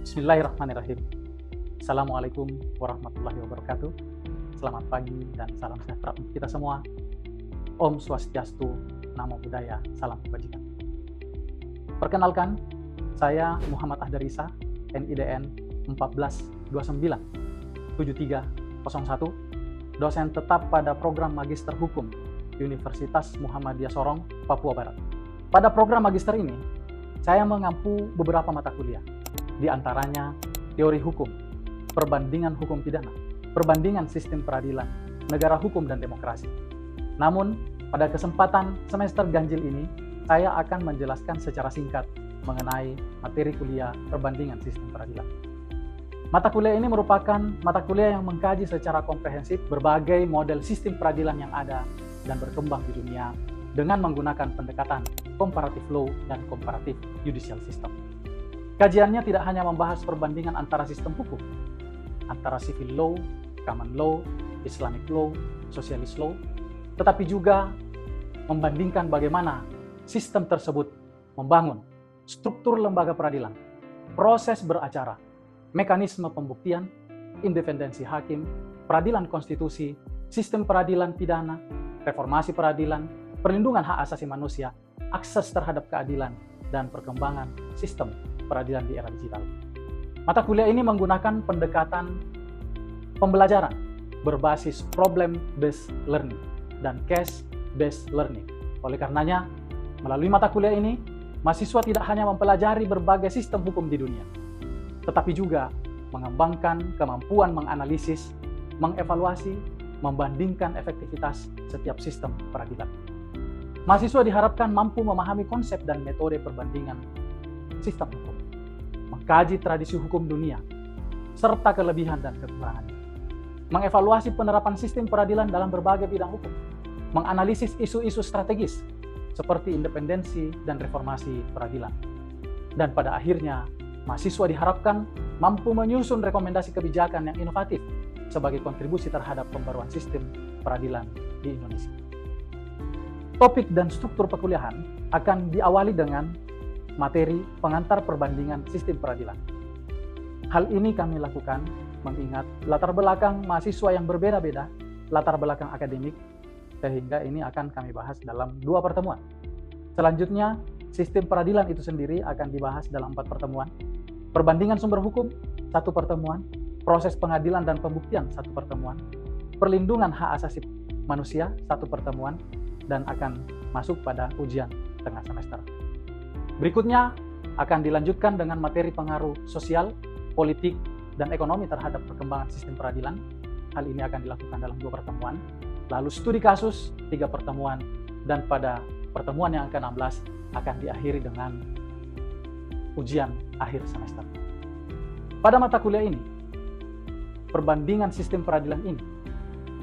Bismillahirrahmanirrahim. Assalamualaikum warahmatullahi wabarakatuh. Selamat pagi dan salam sejahtera untuk kita semua. Om Swastiastu, Namo Buddhaya, salam kebajikan. Perkenalkan, saya Muhammad Ahdarisa, NIDN 14297301, dosen tetap pada program Magister Hukum Universitas Muhammadiyah Sorong, Papua Barat. Pada program Magister ini, saya mengampu beberapa mata kuliah, di antaranya teori hukum, perbandingan hukum pidana, perbandingan sistem peradilan, negara hukum dan demokrasi. Namun, pada kesempatan semester ganjil ini, saya akan menjelaskan secara singkat mengenai materi kuliah perbandingan sistem peradilan. Mata kuliah ini merupakan mata kuliah yang mengkaji secara komprehensif berbagai model sistem peradilan yang ada dan berkembang di dunia dengan menggunakan pendekatan comparative law dan comparative judicial system. Kajiannya tidak hanya membahas perbandingan antara sistem hukum, antara civil law, common law, Islamic law, socialist law, tetapi juga membandingkan bagaimana sistem tersebut membangun struktur lembaga peradilan, proses beracara, mekanisme pembuktian, independensi hakim, peradilan konstitusi, sistem peradilan pidana, reformasi peradilan, perlindungan hak asasi manusia, akses terhadap keadilan, dan perkembangan sistem peradilan di era digital. Mata kuliah ini menggunakan pendekatan pembelajaran berbasis problem-based learning dan case-based learning. Oleh karenanya, melalui mata kuliah ini, mahasiswa tidak hanya mempelajari berbagai sistem hukum di dunia, tetapi juga mengembangkan kemampuan menganalisis, mengevaluasi, membandingkan efektivitas setiap sistem peradilan. Mahasiswa diharapkan mampu memahami konsep dan metode perbandingan sistem hukum, mengkaji tradisi hukum dunia, serta kelebihan dan kekurangannya, mengevaluasi penerapan sistem peradilan dalam berbagai bidang hukum, menganalisis isu-isu strategis seperti independensi dan reformasi peradilan. Dan pada akhirnya, mahasiswa diharapkan mampu menyusun rekomendasi kebijakan yang inovatif sebagai kontribusi terhadap pembaruan sistem peradilan di Indonesia. Topik dan struktur perkuliahan akan diawali dengan materi pengantar perbandingan sistem peradilan. Hal ini kami lakukan mengingat latar belakang mahasiswa yang berbeda-beda, latar belakang akademik, sehingga ini akan kami bahas dalam 2 pertemuan. Selanjutnya, sistem peradilan itu sendiri akan dibahas dalam 4 pertemuan. Perbandingan sumber hukum, 1 pertemuan. Proses pengadilan dan pembuktian, 1 pertemuan. Perlindungan hak asasi manusia, 1 pertemuan, dan akan masuk pada ujian tengah semester. Berikutnya akan dilanjutkan dengan materi pengaruh sosial, politik, dan ekonomi terhadap perkembangan sistem peradilan. Hal ini akan dilakukan dalam 2 pertemuan. Lalu studi kasus, 3 pertemuan, dan pada pertemuan yang ke-16 akan diakhiri dengan ujian akhir semester. Pada mata kuliah ini, perbandingan sistem peradilan ini,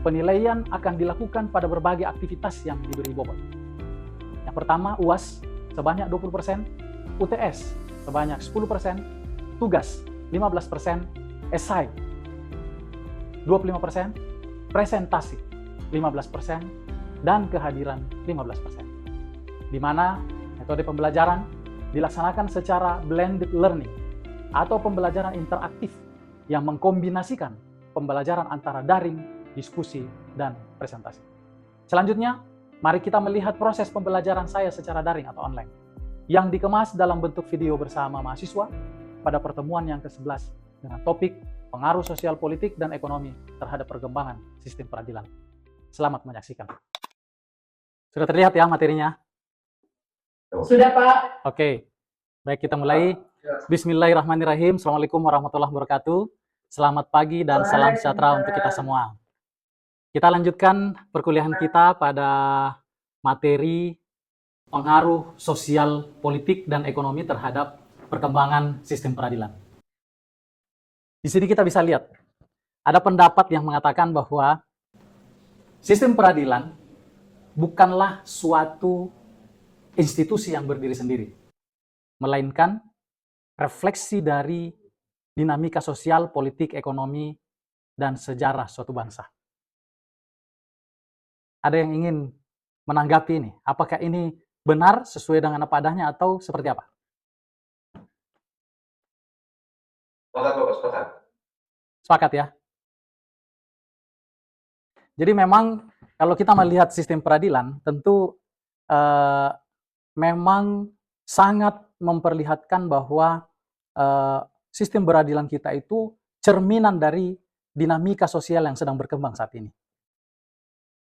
penilaian akan dilakukan pada berbagai aktivitas yang diberi bobot. Yang pertama, UAS sebanyak 20%, UTS sebanyak 10%, tugas 15%, esai 25%, presentasi 15%, dan kehadiran 15%. Di mana metode pembelajaran dilaksanakan secara blended learning atau pembelajaran interaktif yang mengkombinasikan pembelajaran antara daring, diskusi, dan presentasi. Selanjutnya, mari kita melihat proses pembelajaran saya secara daring atau online yang dikemas dalam bentuk video bersama mahasiswa pada pertemuan yang ke-11 dengan topik pengaruh sosial politik dan ekonomi terhadap perkembangan sistem peradilan. Selamat menyaksikan. Sudah terlihat ya materinya? Sudah, Pak. Oke, baik kita mulai. Bismillahirrahmanirrahim. Assalamualaikum warahmatullahi wabarakatuh. Selamat pagi dan salam sejahtera untuk kita semua. Kita lanjutkan perkuliahan kita pada materi pengaruh sosial, politik, dan ekonomi terhadap perkembangan sistem peradilan. Di sini kita bisa lihat, ada pendapat yang mengatakan bahwa sistem peradilan bukanlah suatu institusi yang berdiri sendiri, melainkan refleksi dari dinamika sosial, politik, ekonomi, dan sejarah suatu bangsa. Ada yang ingin menanggapi ini? Apakah ini benar sesuai dengan apa adanya atau seperti apa? Sepakat, Bapak, sepakat. Sepakat ya? Jadi memang kalau kita melihat sistem peradilan, tentu eh, memang sangat memperlihatkan bahwa sistem peradilan kita itu cerminan dari dinamika sosial yang sedang berkembang saat ini.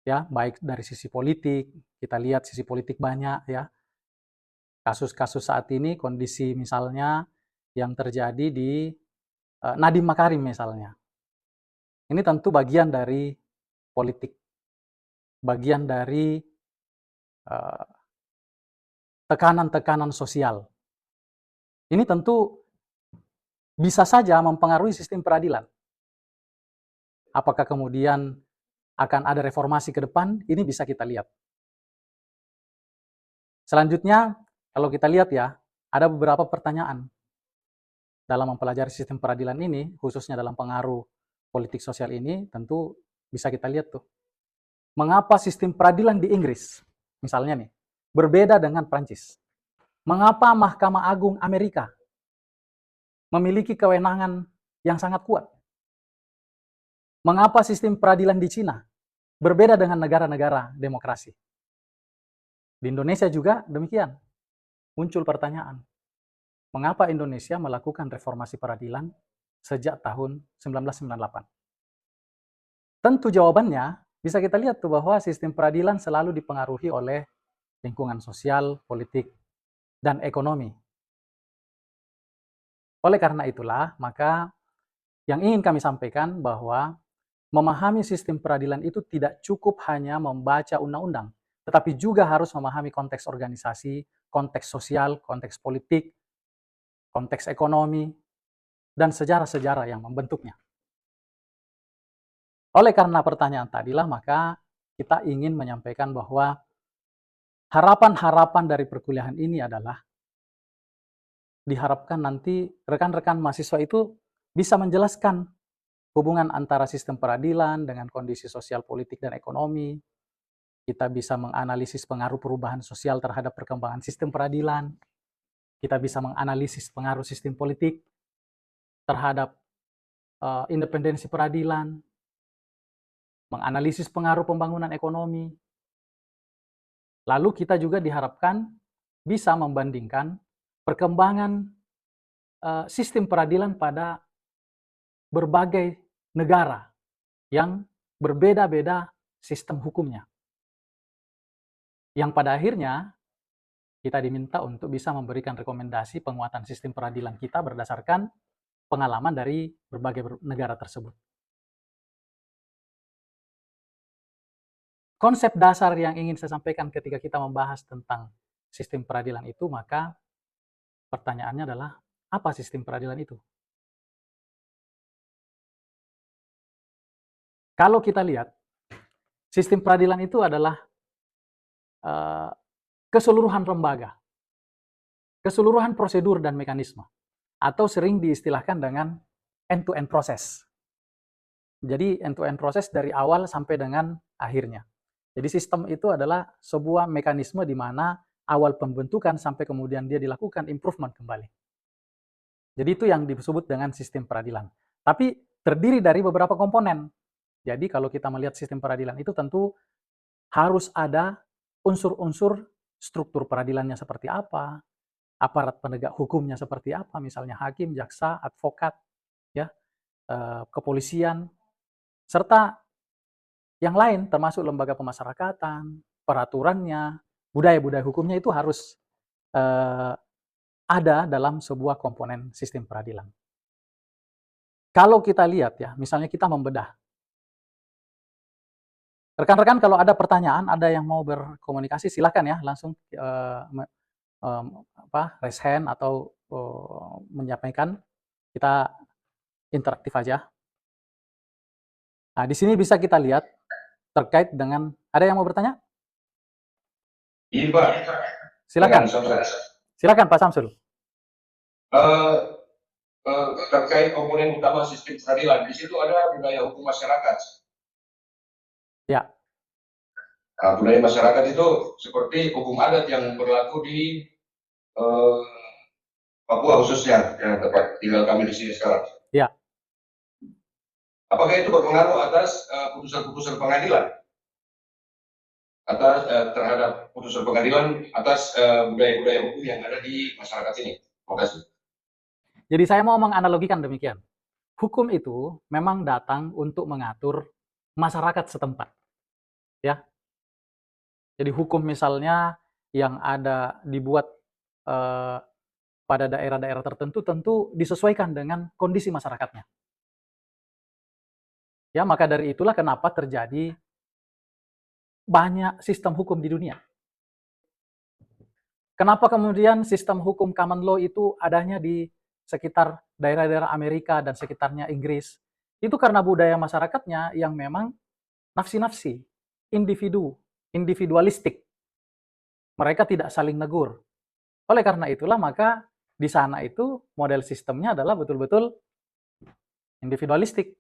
Ya, baik dari sisi politik, kita lihat sisi politik banyak ya. Kasus-kasus saat ini, kondisi misalnya yang terjadi di Nadiem Makarim misalnya. Ini tentu bagian dari politik, bagian dari tekanan-tekanan sosial. Ini tentu bisa saja mempengaruhi sistem peradilan. Apakah kemudian akan ada reformasi ke depan? Ini bisa kita lihat. Selanjutnya, kalau kita lihat ya, ada beberapa pertanyaan dalam mempelajari sistem peradilan ini, khususnya dalam pengaruh politik sosial ini, tentu bisa kita lihat tuh. Mengapa sistem peradilan di Inggris, misalnya nih, berbeda dengan Prancis? Mengapa Mahkamah Agung Amerika memiliki kewenangan yang sangat kuat? Mengapa sistem peradilan di Cina berbeda dengan negara-negara demokrasi? Di Indonesia juga demikian. Muncul pertanyaan, mengapa Indonesia melakukan reformasi peradilan sejak tahun 1998? Tentu jawabannya bisa kita lihat tuh bahwa sistem peradilan selalu dipengaruhi oleh lingkungan sosial, politik, dan ekonomi. Oleh karena itulah, maka yang ingin kami sampaikan bahwa memahami sistem peradilan itu tidak cukup hanya membaca undang-undang, tetapi juga harus memahami konteks organisasi, konteks sosial, konteks politik, konteks ekonomi, dan sejarah-sejarah yang membentuknya. Oleh karena pertanyaan tadilah, maka kita ingin menyampaikan bahwa harapan-harapan dari perkuliahan ini adalah diharapkan nanti rekan-rekan mahasiswa itu bisa menjelaskan hubungan antara sistem peradilan dengan kondisi sosial, politik, dan ekonomi. Kita bisa menganalisis pengaruh perubahan sosial terhadap perkembangan sistem peradilan. Kita bisa menganalisis pengaruh sistem politik terhadap independensi peradilan, menganalisis pengaruh pembangunan ekonomi. Lalu kita juga diharapkan bisa membandingkan perkembangan sistem peradilan pada berbagai negara yang berbeda-beda sistem hukumnya. Yang pada akhirnya kita diminta untuk bisa memberikan rekomendasi penguatan sistem peradilan kita berdasarkan pengalaman dari berbagai negara tersebut. Konsep dasar yang ingin saya sampaikan ketika kita membahas tentang sistem peradilan itu, maka pertanyaannya adalah, apa sistem peradilan itu? Kalau kita lihat, sistem peradilan itu adalah keseluruhan lembaga, keseluruhan prosedur dan mekanisme, atau sering diistilahkan dengan end-to-end proses. Jadi end-to-end proses dari awal sampai dengan akhirnya. Jadi sistem itu adalah sebuah mekanisme di mana awal pembentukan sampai kemudian dia dilakukan improvement kembali. Jadi itu yang disebut dengan sistem peradilan. Tapi terdiri dari beberapa komponen. Jadi kalau kita melihat sistem peradilan itu tentu harus ada unsur-unsur struktur peradilannya seperti apa, aparat penegak hukumnya seperti apa, misalnya hakim, jaksa, advokat, ya, kepolisian, serta yang lain termasuk lembaga pemasyarakatan, peraturannya, budaya-budaya hukumnya itu harus ada dalam sebuah komponen sistem peradilan. Kalau kita lihat ya, misalnya kita membedah. Rekan-rekan kalau ada pertanyaan, ada yang mau berkomunikasi, silakan ya, langsung raise hand atau menyampaikan. Kita interaktif aja. Nah, di sini bisa kita lihat terkait dengan, ada yang mau bertanya? Iya, Pak. Silakan. Silakan Pak Samsul. Terkait komponen utama sistem peradilan, di situ ada budaya hukum masyarakat. Ya. Nah, budaya masyarakat itu seperti hukum adat yang berlaku di Papua khususnya, yang tempat tinggal kami di sini sekarang. Apakah itu berpengaruh atas putusan-putusan pengadilan, atas terhadap putusan pengadilan, atas budaya-budaya hukum yang ada di masyarakat ini? Terima kasih. Jadi saya mau menganalogikan demikian. Hukum itu memang datang untuk mengatur masyarakat setempat. Ya. Jadi hukum misalnya yang ada dibuat pada daerah-daerah tertentu tentu disesuaikan dengan kondisi masyarakatnya. Ya, maka dari itulah kenapa terjadi banyak sistem hukum di dunia. Kenapa kemudian sistem hukum common law itu adanya di sekitar daerah-daerah Amerika dan sekitarnya Inggris? Itu karena budaya masyarakatnya yang memang nafsi-nafsi, individualistik. Mereka tidak saling negur. Oleh karena itulah maka di sana itu model sistemnya adalah betul-betul individualistik,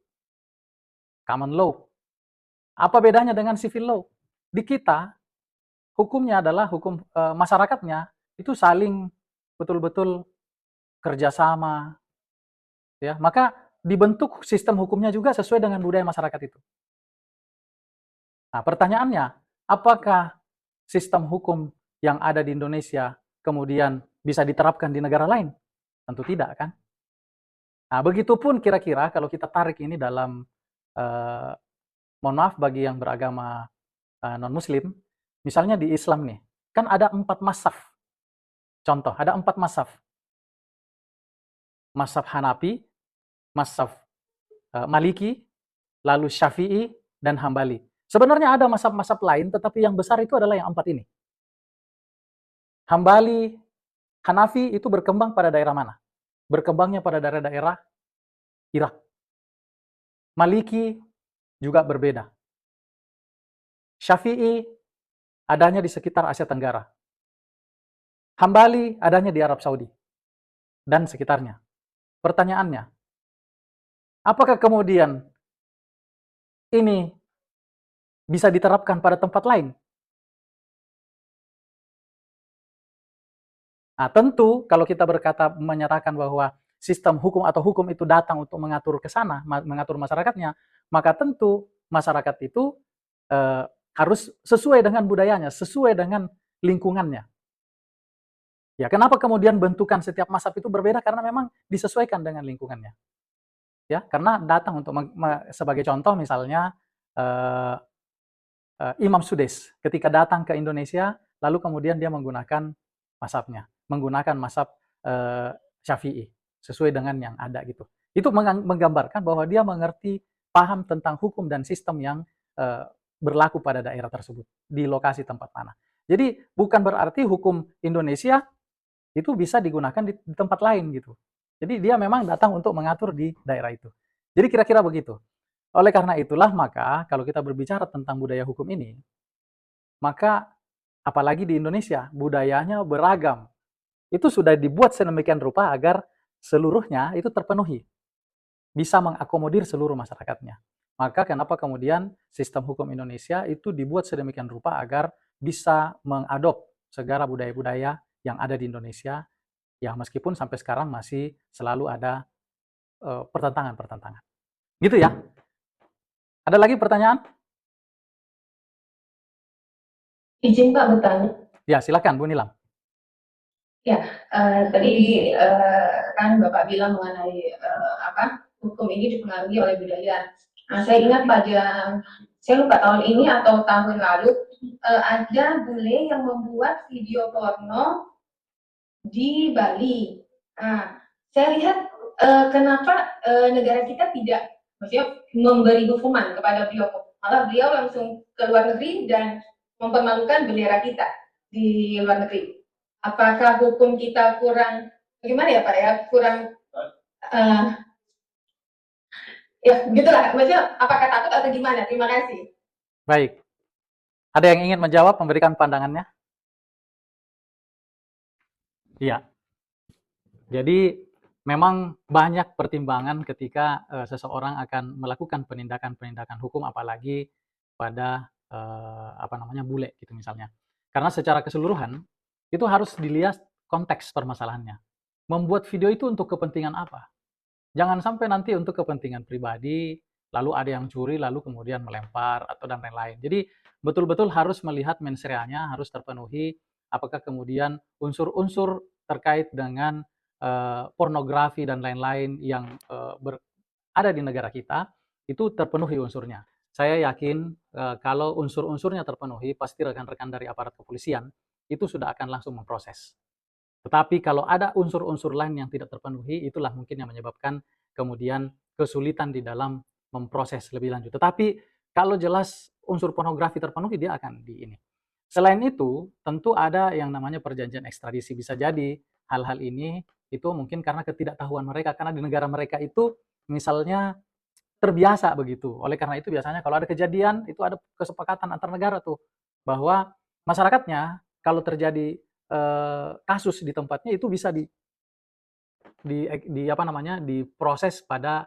common law. Apa bedanya dengan civil law? Di kita, hukumnya adalah hukum masyarakatnya itu saling betul-betul kerjasama, ya. Maka dibentuk sistem hukumnya juga sesuai dengan budaya masyarakat itu. Nah, pertanyaannya, apakah sistem hukum yang ada di Indonesia kemudian bisa diterapkan di negara lain? Tentu tidak, kan? Nah, begitupun kira-kira kalau kita tarik ini dalam mohon maaf bagi yang beragama non-muslim, misalnya di Islam nih, kan ada 4 mazhab. Contoh, ada 4 mazhab. Mazhab Hanafi, mazhab Maliki, lalu Syafi'i, dan Hambali. Sebenarnya ada mazhab-mazhab lain, tetapi yang besar itu adalah yang 4 ini. Hambali, Hanafi itu berkembang pada daerah mana? Berkembangnya pada daerah-daerah Irak. Maliki juga berbeda. Syafi'i adanya di sekitar Asia Tenggara. Hambali adanya di Arab Saudi dan sekitarnya. Pertanyaannya, apakah kemudian ini bisa diterapkan pada tempat lain? Nah, tentu kalau kita menyatakan bahwa sistem hukum atau hukum itu datang untuk mengatur ke sana, mengatur masyarakatnya, maka tentu masyarakat itu harus sesuai dengan budayanya, sesuai dengan lingkungannya. Ya, kenapa kemudian bentukan setiap mazhab itu berbeda? Karena memang disesuaikan dengan lingkungannya. Ya, karena datang untuk sebagai contoh misalnya Imam Sudais ketika datang ke Indonesia, lalu kemudian dia menggunakan mazhabnya, menggunakan mazhab Syafi'i sesuai dengan yang ada gitu. Itu menggambarkan bahwa dia mengerti, paham tentang hukum dan sistem yang berlaku pada daerah tersebut di lokasi tempat mana. Jadi bukan berarti hukum Indonesia itu bisa digunakan di tempat lain gitu. Jadi dia memang datang untuk mengatur di daerah itu. Jadi kira-kira begitu. Oleh karena itulah maka kalau kita berbicara tentang budaya hukum ini, maka apalagi di Indonesia budayanya beragam. Itu sudah dibuat sedemikian rupa agar seluruhnya itu terpenuhi. Bisa mengakomodir seluruh masyarakatnya. Maka kenapa kemudian sistem hukum Indonesia itu dibuat sedemikian rupa agar bisa mengadop segala budaya-budaya yang ada di Indonesia, ya meskipun sampai sekarang masih selalu ada pertentangan-pertentangan. Gitu ya. Ada lagi pertanyaan? Izin Pak bertanya. Ya, silakan Bu Nilam. Ya, tadi kan Bapak bilang mengenai hukum ini dipengaruhi oleh budaya. Nah, saya ingat saya lupa tahun ini atau tahun lalu ada bule yang membuat video porno di Bali. Nah, saya lihat kenapa negara kita tidak, maksudnya memberi hukuman kepada beliau, malah beliau langsung ke luar negeri dan mempermalukan bendera kita di luar negeri. Apakah hukum kita kurang, gimana ya Pak ya, kurang, ya begitulah, maksudnya apakah takut atau gimana? Terima kasih. Baik. Ada yang ingin menjawab, memberikan pandangannya? Iya. Jadi memang banyak pertimbangan ketika seseorang akan melakukan penindakan-penindakan hukum, apalagi pada bule gitu misalnya. Karena secara keseluruhan itu harus dilihat konteks permasalahannya. Membuat video itu untuk kepentingan apa? Jangan sampai nanti untuk kepentingan pribadi, lalu ada yang curi, lalu kemudian melempar, atau dan lain-lain. Jadi betul-betul harus melihat mens rea-nya harus terpenuhi, apakah kemudian unsur-unsur terkait dengan pornografi dan lain-lain yang ada di negara kita, itu terpenuhi unsurnya. Saya yakin kalau unsur-unsurnya terpenuhi, pasti rekan-rekan dari aparat kepolisian itu sudah akan langsung memproses. Tetapi kalau ada unsur-unsur lain yang tidak terpenuhi, itulah mungkin yang menyebabkan kemudian kesulitan di dalam memproses lebih lanjut. Tetapi kalau jelas unsur pornografi terpenuhi, dia akan di ini. Selain itu, tentu ada yang namanya perjanjian ekstradisi. Bisa jadi hal-hal ini itu mungkin karena ketidaktahuan mereka, karena di negara mereka itu misalnya terbiasa begitu. Oleh karena itu biasanya kalau ada kejadian, itu ada kesepakatan antar negara tuh, bahwa masyarakatnya kalau terjadi kasus di tempatnya itu bisa di apa namanya diproses pada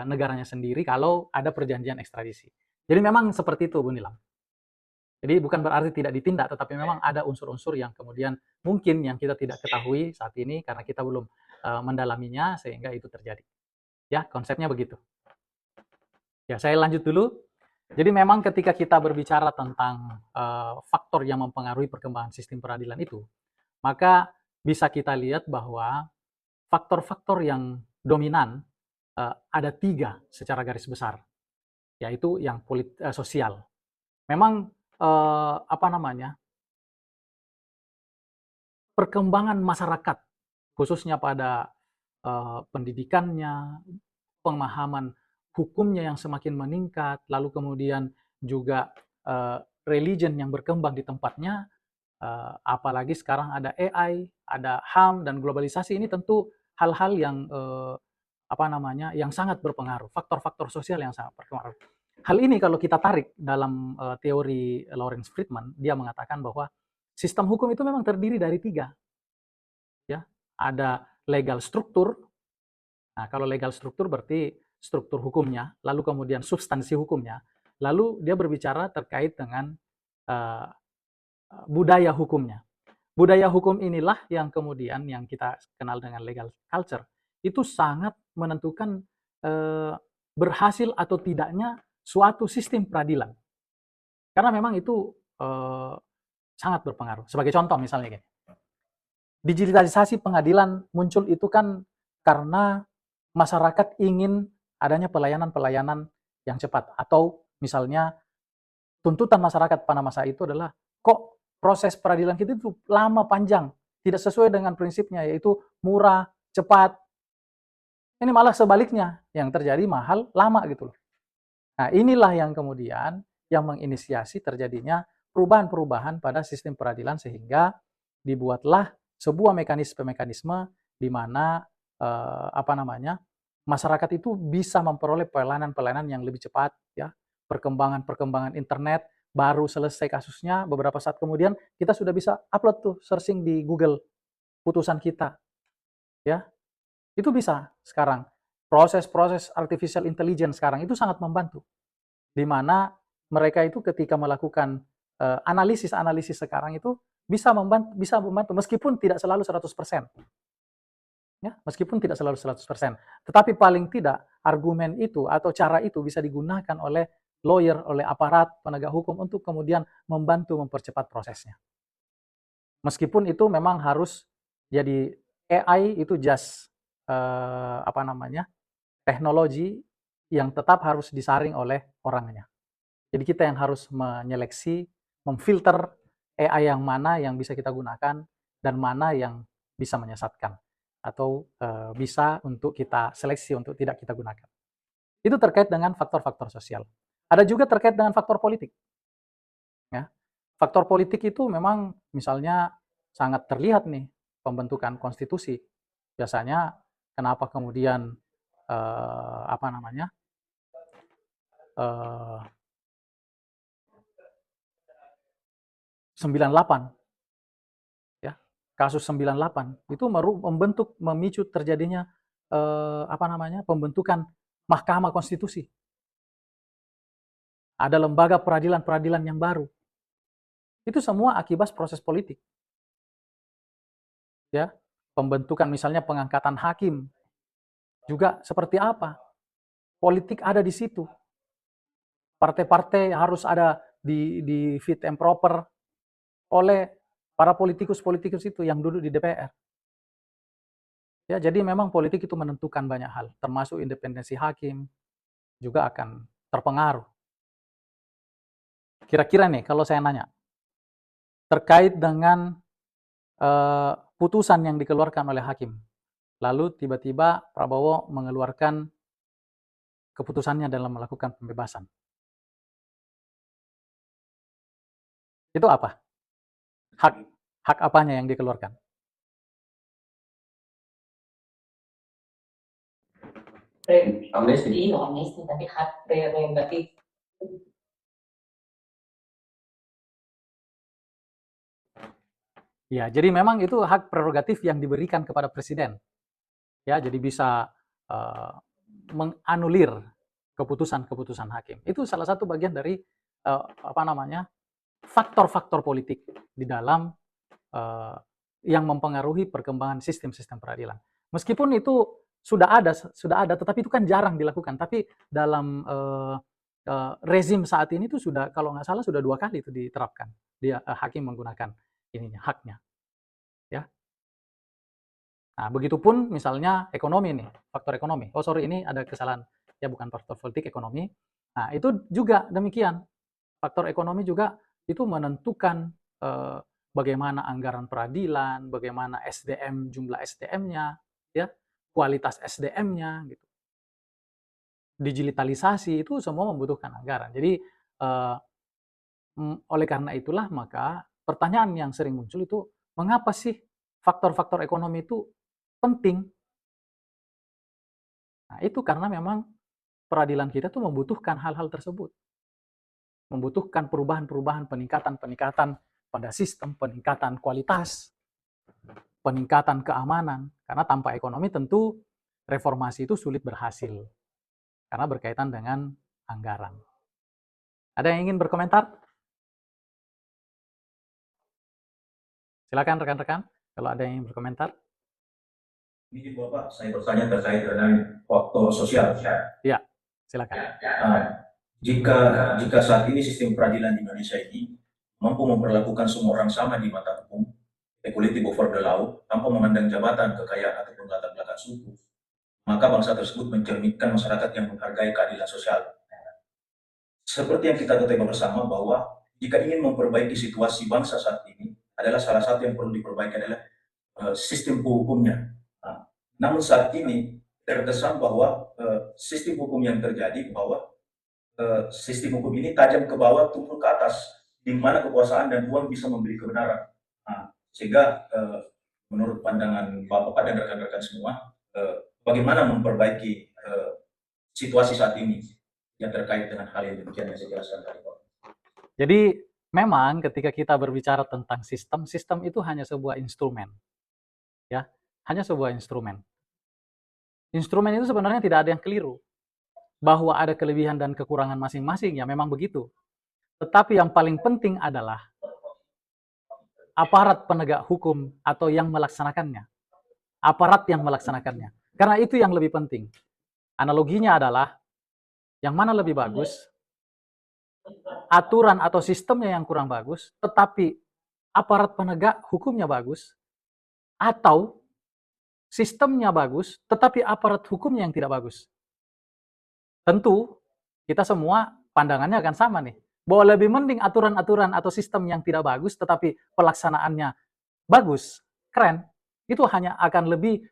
negaranya sendiri kalau ada perjanjian ekstradisi. Jadi memang seperti itu, Bu Nilam. Jadi bukan berarti tidak ditindak, tetapi memang ada unsur-unsur yang kemudian mungkin yang kita tidak ketahui saat ini karena kita belum mendalaminya sehingga itu terjadi. Ya, konsepnya begitu. Ya, saya lanjut dulu. Jadi memang ketika kita berbicara tentang faktor yang mempengaruhi perkembangan sistem peradilan itu, maka bisa kita lihat bahwa faktor-faktor yang dominan ada 3 secara garis besar, yaitu yang sosial. Memang apa namanya, perkembangan masyarakat, khususnya pada pendidikannya, pemahaman hukumnya yang semakin meningkat, lalu kemudian juga religion yang berkembang di tempatnya, apalagi sekarang ada AI, ada HAM dan globalisasi, ini tentu hal-hal yang apa namanya, yang sangat berpengaruh, faktor-faktor sosial yang sangat berpengaruh. Hal ini kalau kita tarik dalam teori Lawrence Friedman, dia mengatakan bahwa sistem hukum itu memang terdiri dari 3, ya. Ada legal struktur. Nah, kalau legal struktur berarti struktur hukumnya, lalu kemudian substansi hukumnya, lalu dia berbicara terkait dengan uh, budaya hukumnya. Budaya hukum inilah yang kemudian yang kita kenal dengan legal culture, itu sangat menentukan berhasil atau tidaknya suatu sistem peradilan. Karena memang itu sangat berpengaruh. Sebagai contoh misalnya gini, digitalisasi pengadilan muncul itu kan karena masyarakat ingin adanya pelayanan-pelayanan yang cepat. Atau misalnya tuntutan masyarakat pada masa itu adalah, kok proses peradilan kita itu lama, panjang, tidak sesuai dengan prinsipnya, yaitu murah, cepat. Ini malah sebaliknya, yang terjadi mahal, lama gitu loh. Nah, inilah yang kemudian yang menginisiasi terjadinya perubahan-perubahan pada sistem peradilan sehingga dibuatlah sebuah mekanisme-mekanisme di mana apa namanya, masyarakat itu bisa memperoleh pelayanan-pelayanan yang lebih cepat, ya. Perkembangan-perkembangan internet, baru selesai kasusnya, beberapa saat kemudian kita sudah bisa upload tuh, searching di Google putusan kita, ya. Itu bisa sekarang. Proses-proses artificial intelligence sekarang itu sangat membantu. Di mana mereka itu ketika melakukan analisis-analisis sekarang itu bisa membantu meskipun tidak selalu 100%. Ya, meskipun tidak selalu 100%. Tetapi paling tidak argumen itu atau cara itu bisa digunakan oleh lawyer, oleh aparat penegak hukum untuk kemudian membantu mempercepat prosesnya. Meskipun itu memang harus jadi AI itu just apa namanya, teknologi yang tetap harus disaring oleh orangnya. Jadi kita yang harus menyeleksi, memfilter AI yang mana yang bisa kita gunakan dan mana yang bisa menyesatkan atau bisa untuk kita seleksi untuk tidak kita gunakan. Itu terkait dengan faktor-faktor sosial. Ada juga terkait dengan faktor politik. Ya. Faktor politik itu memang misalnya sangat terlihat nih pembentukan konstitusi. Biasanya kenapa kemudian apa namanya 98, ya, kasus 98 itu membentuk, memicu terjadinya apa namanya pembentukan Mahkamah Konstitusi. Ada lembaga peradilan-peradilan yang baru. Itu semua akibat proses politik. Ya, pembentukan misalnya pengangkatan hakim juga seperti apa? Politik ada di situ. partai-partai harus ada di fit and proper oleh para politikus-politikus itu yang duduk di DPR. Ya, jadi memang politik itu menentukan banyak hal, termasuk independensi hakim juga akan terpengaruh. Kira-kira nih kalau saya nanya, terkait dengan putusan yang dikeluarkan oleh hakim, lalu tiba-tiba Prabowo mengeluarkan keputusannya dalam melakukan pembebasan. Itu apa? Hak apanya yang dikeluarkan? Amnesti, tapi hak prerogatif. Ya, jadi memang itu hak prerogatif yang diberikan kepada presiden. Ya, jadi bisa menganulir keputusan-keputusan hakim. Itu salah satu bagian dari faktor-faktor politik di dalam yang mempengaruhi perkembangan sistem-sistem peradilan. Meskipun itu sudah ada, tetapi itu kan jarang dilakukan. Tapi dalam rezim saat ini itu sudah, kalau nggak salah sudah 2 kali itu diterapkan. Dia hakim menggunakan haknya, ya. Nah, begitupun misalnya ekonomi nih, faktor ekonomi. Oh sorry, ini ada kesalahan, ya bukan faktor politik, ekonomi. Nah, itu juga demikian. Faktor ekonomi juga itu menentukan bagaimana anggaran peradilan, bagaimana SDM, jumlah SDM-nya, ya, kualitas SDM-nya, gitu. Digitalisasi itu semua membutuhkan anggaran. Jadi oleh karena itulah maka pertanyaan yang sering muncul itu, mengapa sih faktor-faktor ekonomi itu penting? Nah, itu karena memang peradilan kita tuh membutuhkan hal-hal tersebut. Membutuhkan perubahan-perubahan, peningkatan-peningkatan pada sistem, peningkatan kualitas, peningkatan keamanan. Karena tanpa ekonomi tentu reformasi itu sulit berhasil. Karena berkaitan dengan anggaran. Ada yang ingin berkomentar? Silakan rekan-rekan, kalau ada yang ingin berkomentar. Ini Bapak, saya bertanya terkait dengan faktor sosial. Ya, silakan. Jika saat ini sistem peradilan di Indonesia ini mampu memperlakukan semua orang sama di mata hukum, equality before the law, tanpa memandang jabatan, kekayaan, ataupun latar belakang suku, maka bangsa tersebut mencerminkan masyarakat yang menghargai keadilan sosial. Seperti yang kita ketahui bersama bahwa jika ingin memperbaiki situasi bangsa saat ini, adalah salah satu yang perlu diperbaiki adalah sistem hukumnya. Namun saat ini terkesan bahwa sistem hukum yang terjadi bahwa sistem hukum ini tajam ke bawah turun ke atas, di mana kekuasaan dan uang bisa membeli kebenaran. Sehingga menurut pandangan Bapak dan rekan-rekan semua, bagaimana memperbaiki situasi saat ini yang terkait dengan hal yang demikian yang saya jelaskan tadi, Pak. Jadi memang ketika kita berbicara tentang sistem, sistem itu hanya sebuah instrumen, ya, hanya sebuah instrumen. Instrumen itu sebenarnya tidak ada yang keliru. Bahwa ada kelebihan dan kekurangan masing-masing, ya memang begitu. Tetapi yang paling penting adalah aparat penegak hukum atau yang melaksanakannya. Aparat yang melaksanakannya. Karena itu yang lebih penting. Analoginya adalah, yang mana lebih bagus, aturan atau sistemnya yang kurang bagus, tetapi aparat penegak hukumnya bagus, atau sistemnya bagus, tetapi aparat hukumnya yang tidak bagus. Tentu, kita semua pandangannya akan sama nih. Bahwa lebih mending aturan-aturan atau sistem yang tidak bagus, tetapi pelaksanaannya bagus, keren, itu hanya akan lebih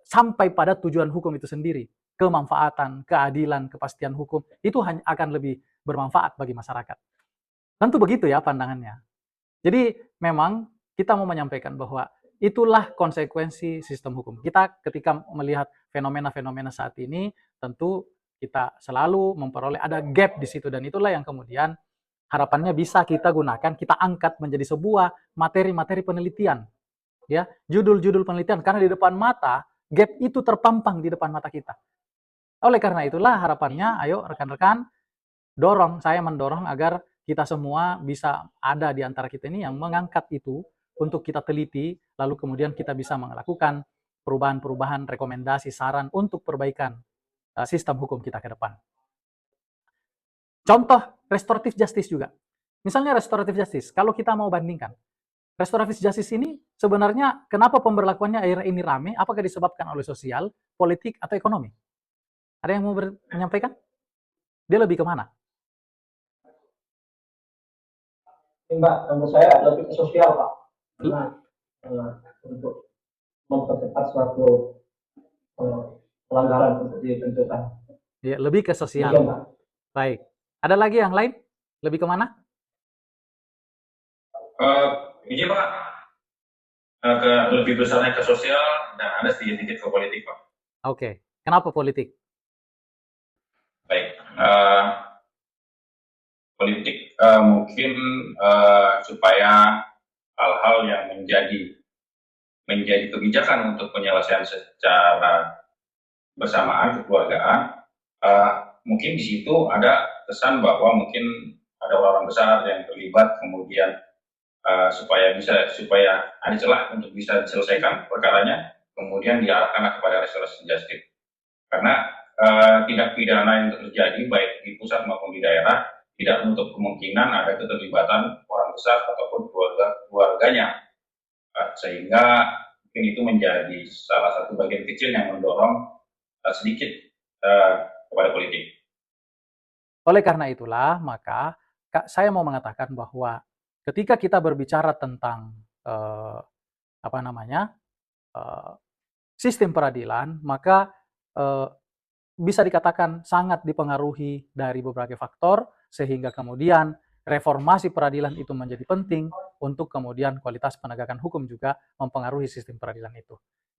sampai pada tujuan hukum itu sendiri. Kemanfaatan, keadilan, kepastian hukum, itu hanya akan lebih bermanfaat bagi masyarakat. Tentu begitu ya pandangannya. Jadi memang kita mau menyampaikan bahwa itulah konsekuensi sistem hukum. Kita ketika melihat fenomena-fenomena saat ini, tentu kita selalu memperoleh ada gap di situ, dan itulah yang kemudian harapannya bisa kita gunakan, kita angkat menjadi sebuah materi-materi penelitian, ya, judul-judul penelitian, karena di depan mata gap itu terpampang di depan mata kita. Oleh karena itulah harapannya, ayo rekan-rekan saya mendorong agar kita semua bisa ada di antara kita ini yang mengangkat itu untuk kita teliti, lalu kemudian kita bisa melakukan perubahan-perubahan, rekomendasi, saran untuk perbaikan sistem hukum kita ke depan. Contoh restoratif justice juga. Misalnya restoratif justice, kalau kita mau bandingkan, restoratif justice ini sebenarnya kenapa pemberlakuannya akhir ini rame? Apakah disebabkan oleh sosial, politik, atau ekonomi? Ada yang mau menyampaikan? Dia lebih kemana? Mbak, menurut saya lebih ke sosial, Pak. Karena untuk mempercepat suatu pelanggaran untuk ditentukan. Ya, lebih ke sosial. Iya, Pak. Baik. Ada lagi yang lain? Lebih kemana? Ini Pak, lebih besarnya ke sosial dan ada sedikit-sedikit ke politik Pak. Oke. Kenapa politik? Baik, politik mungkin supaya hal-hal yang menjadi kebijakan untuk penyelesaian secara bersamaan kekeluargaan, mungkin di situ ada kesan bahwa mungkin ada orang besar yang terlibat, kemudian supaya ada celah untuk bisa diselesaikan perkaranya, kemudian diarahkan kepada restoratif justice. Karena tindak pidana yang terjadi baik di pusat maupun di daerah tidak menutup kemungkinan ada keterlibatan orang besar ataupun keluarganya, sehingga mungkin itu menjadi salah satu bagian kecil yang mendorong sedikit kepada politik. Oleh karena itulah, maka saya mau mengatakan bahwa ketika kita berbicara tentang sistem peradilan, maka bisa dikatakan sangat dipengaruhi dari berbagai faktor, sehingga kemudian reformasi peradilan itu menjadi penting untuk kemudian kualitas penegakan hukum juga mempengaruhi sistem peradilan itu.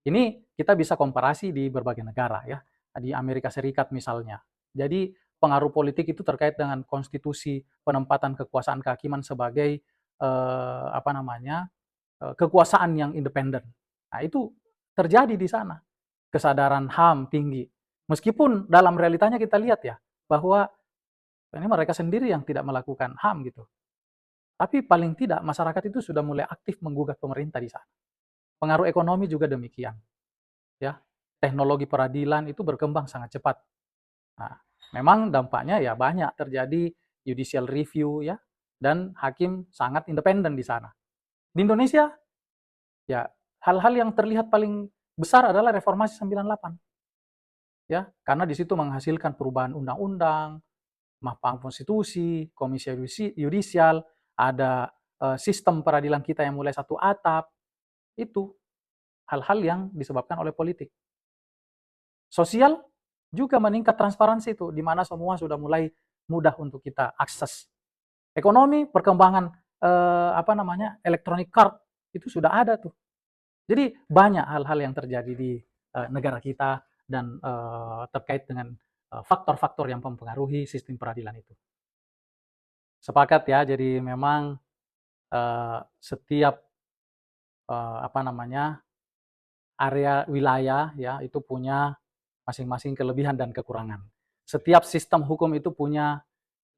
Ini kita bisa komparasi di berbagai negara ya, di Amerika Serikat misalnya. Jadi pengaruh politik itu terkait dengan konstitusi, penempatan kekuasaan kehakiman sebagai kekuasaan yang independen. Nah, itu terjadi di sana. Kesadaran HAM tinggi. Meskipun dalam realitanya kita lihat ya, bahwa ini mereka sendiri yang tidak melakukan HAM gitu. Tapi paling tidak masyarakat itu sudah mulai aktif menggugat pemerintah di sana. Pengaruh ekonomi juga demikian. Ya, teknologi peradilan itu berkembang sangat cepat. Nah, memang dampaknya ya banyak terjadi judicial review ya, dan hakim sangat independen di sana. Di Indonesia, ya hal-hal yang terlihat paling besar adalah reformasi 98. Ya, karena di situ menghasilkan perubahan undang-undang, Mahkamah Konstitusi, Komisi Yudisial, ada sistem peradilan kita yang mulai satu atap. Itu hal-hal yang disebabkan oleh politik. Sosial juga meningkat transparansi itu, di mana semua sudah mulai mudah untuk kita akses. Ekonomi, perkembangan electronic card itu sudah ada tuh. Jadi banyak hal-hal yang terjadi di negara kita dan terkait dengan faktor-faktor yang mempengaruhi sistem peradilan itu. Sepakat ya, jadi memang setiap area wilayah ya itu punya masing-masing kelebihan dan kekurangan. Setiap sistem hukum itu punya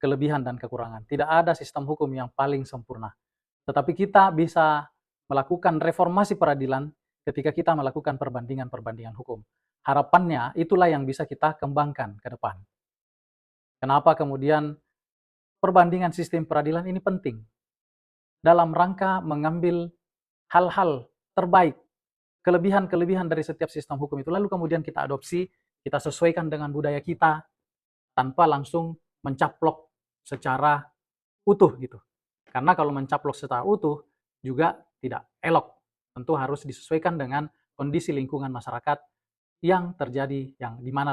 kelebihan dan kekurangan. Tidak ada sistem hukum yang paling sempurna. Tetapi kita bisa melakukan reformasi peradilan ketika kita melakukan perbandingan-perbandingan hukum. Harapannya itulah yang bisa kita kembangkan ke depan. Kenapa kemudian perbandingan sistem peradilan ini penting? Dalam rangka mengambil hal-hal terbaik, kelebihan-kelebihan dari setiap sistem hukum itu, lalu kemudian kita adopsi, kita sesuaikan dengan budaya kita, tanpa langsung mencaplok secara utuh gitu. Karena kalau mencaplok secara utuh juga tidak elok. Tentu harus disesuaikan dengan kondisi lingkungan masyarakat yang terjadi, yang di mana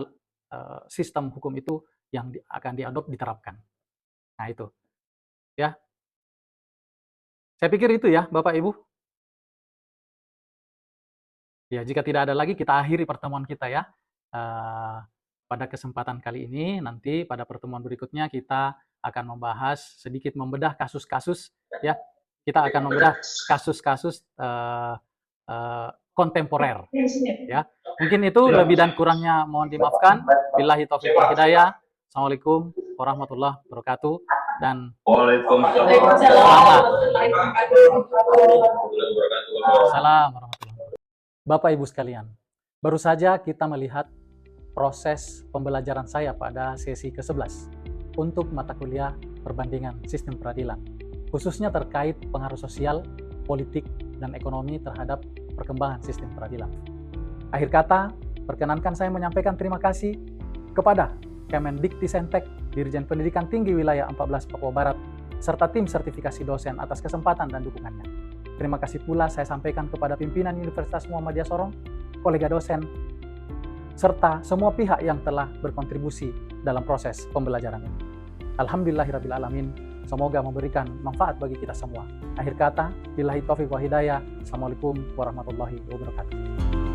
sistem hukum itu yang akan diterapkan. Nah itu, ya. Saya pikir itu ya, Bapak Ibu. Ya, jika tidak ada lagi, kita akhiri pertemuan kita ya. Pada kesempatan kali ini, nanti pada pertemuan berikutnya kita akan membahas sedikit membedah kasus-kasus ya. Kita akan membedah kasus-kasus kontemporer ya. Mungkin itu lebih dan kurangnya mohon dimaafkan. Billahi taufiq wal hidayah. Assalamualaikum warahmatullahi wabarakatuh dan Waalaikumsalam. Salam warahmatullahi wabarakatuh. Bapak Ibu sekalian, baru saja kita melihat proses pembelajaran saya pada sesi ke-11 untuk mata kuliah perbandingan sistem peradilan, khususnya terkait pengaruh sosial, politik, dan ekonomi terhadap perkembangan sistem peradilan. Akhir kata, perkenankan saya menyampaikan terima kasih kepada Kemendiktisendtek, Dirjen Pendidikan Tinggi Wilayah 14 Papua Barat, serta tim sertifikasi dosen atas kesempatan dan dukungannya. Terima kasih pula saya sampaikan kepada pimpinan Universitas Muhammadiyah Sorong, kolega dosen, serta semua pihak yang telah berkontribusi dalam proses pembelajaran ini. Alhamdulillahirrabbilalamin, semoga memberikan manfaat bagi kita semua. Akhir kata, billahi taufiq wa hidayah. Assalamualaikum warahmatullahi wabarakatuh.